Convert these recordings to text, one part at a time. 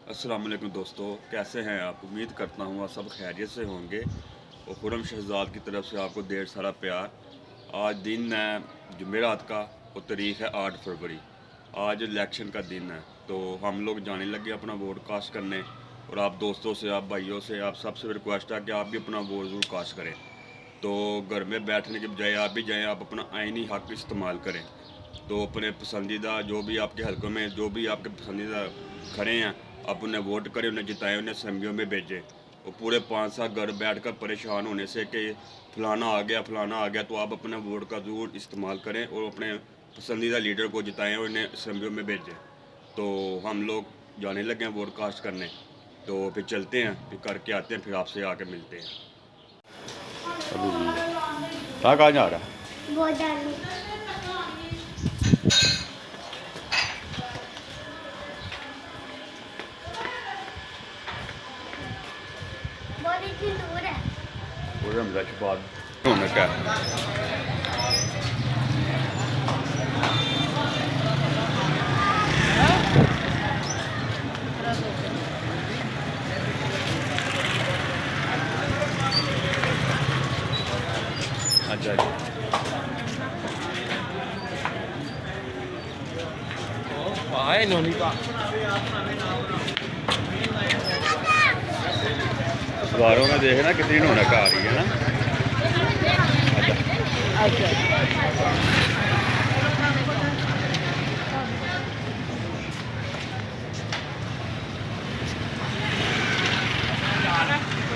अस्सलाम वालेकुम दोस्तों, कैसे हैं आप। उम्मीद करता हूँ आप सब खैरियत से होंगे। और खुरम शहजाद की तरफ से आपको ढेर सारा प्यार। आज दिन है जुमेरात का और तारीख़ है 8 फरवरी। आज इलेक्शन का दिन है, तो हम लोग जाने लगे अपना वोट कास्ट करने। और आप दोस्तों से, आप भाइयों से, आप सबसे रिक्वेस्ट है कि आप भी अपना वोट ज़रूर कास्ट करें। तो घर में बैठने के बजाय आप भी जाएँ, आप अपना आइनी हक़ इस्तेमाल करें। तो अपने पसंदीदा जो भी आपके हलकों में जो भी आपके पसंदीदा खड़े हैं, आप उन्हें वोट करें, उन्हें जिताएं, उन्हें असम्बलियों में भेजें। और पूरे 5 साल घर बैठ कर परेशान होने से कि फलाना आ गया, तो आप अपने वोट का ज़रूर इस्तेमाल करें और अपने पसंदीदा लीडर को जिताएं और उन्हें असम्बलियों में भेजें। तो हम लोग जाने लगे हैं वोट कास्ट करने, तो फिर चलते हैं, फिर करके आते हैं, फिर आपसे आके मिलते हैं। कहाँ जा रहा है? Buradan da çıkmadı. Onu ka. अच्छा आए नोनी का अखबारों में देखना कितनी रौनक आ रही है ना।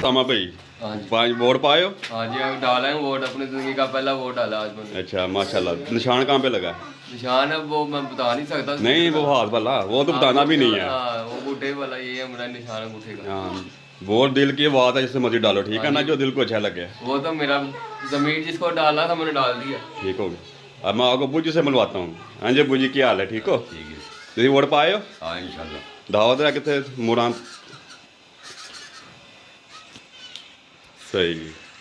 सामा भाई, हाँ जी। 5 वोट पाए हो? हाँ जी, अब डाला है वोट, अपनी जिंदगी का पहला वोट डाला आज मैंने। अच्छा माशाल्लाह। निशान कहाँ पे लगा है? निशान है वो मैं बता नहीं सकता। नहीं, वो हाथ वाला वो तो बताना भी नहीं है। हाँ, वो अंगूठे वाला, ये है मेरा निशान अंगूठे का। हाँ, वोट दिल की बात है, जिससे मर्जी डालो, ठीक है ना, जो दिल को अच्छा लगे। वो तो मेरा जमीर जिसको डाला था मैंने डाल दिया। ठीक हो गया। अब मैं आपको बुजी से मिलवाता हूँ। हाँ जी बुजी, क्या हाल है? ठीक हो? ठीक है। तुम वोट पाए हो? हाँ इंशाल्लाह। दावत है कितने मुरान सही।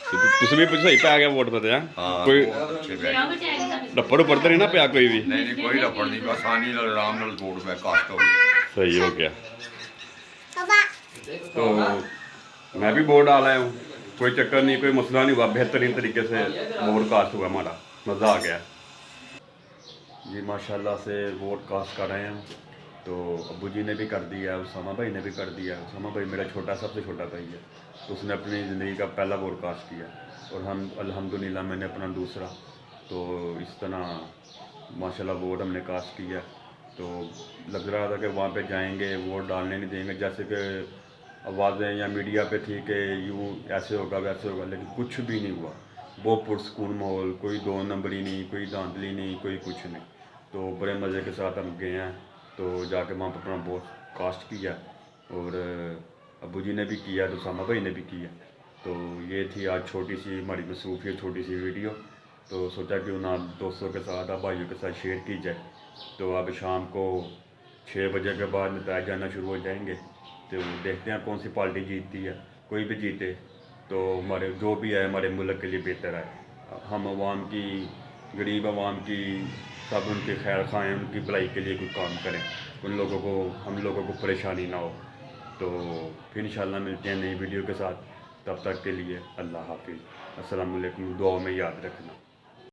तुम भी सही पे आ गया वोट पता है? हाँ, कोई बहुत अच्छे बैठ रप्पड़ उपर तो नहीं ना पिया कोई भी? नहीं कोई रपड़ नहीं, आसानी नाल आराम नाल वोट में कास्ट हो गई। सही हो गया। तो मैं भी वोट डाला हूँ, कोई चक्कर नहीं, कोई मसला नहीं हुआ, बेहतरीन तरीके से वोट कास्ट हुआ हमारा, मज़ा आ गया जी। माशाल्लाह से वोट कास्ट कर रहे हैं। तो अब्बू जी ने भी कर दिया, उसामा भाई ने भी कर दिया। उसामा भाई मेरा सबसे छोटा भाई है, तो उसने अपनी ज़िंदगी का पहला वोट कास्ट किया और हम अल्हम्दुलिल्लाह मैंने अपना दूसरा। तो इस तरह माशाल्लाह वोट हमने कास्ट किया। तो लग रहा था कि वहाँ पे जाएंगे वोट डालने नहीं देंगे, जैसे कि आवाज़ें या मीडिया पे थी कि यूँ ऐसे होगा वैसे होगा, लेकिन कुछ भी नहीं हुआ। बहुत पुरसकून माहौल, कोई 2 नंबरी नहीं, कोई धांधली नहीं, कोई कुछ नहीं। तो बड़े मज़े के साथ हम गए हैं, तो जाके वहाँ पर अपना वोट कास्ट किया और अब्बू जी ने भी किया, तो सामा भाई ने भी किया। तो ये थी आज छोटी सी हमारी मसरूफियत, छोटी सी वीडियो। तो सोचा कि उन दोस्तों के साथ, आप भाइयों के साथ शेयर की जाए। तो अब शाम को 6 बजे के बाद नतीजे जाना शुरू हो जाएंगे, तो देखते हैं कौन सी पार्टी जीतती है। कोई भी जीते तो हमारे जो भी है हमारे मुल्क के लिए बेहतर है। हम आवाम की, गरीब आवाम की, सब उनके खैर खाएँ, उनकी भलाई के लिए कोई काम करें, उन लोगों को, हम लोगों को परेशानी ना हो। तो फिर इंशाल्लाह मिलते हैं नई वीडियो के साथ। तब तक के लिए अल्लाह हाफिज़। अस्सलाम वालेकुम। दुआ में याद रखना।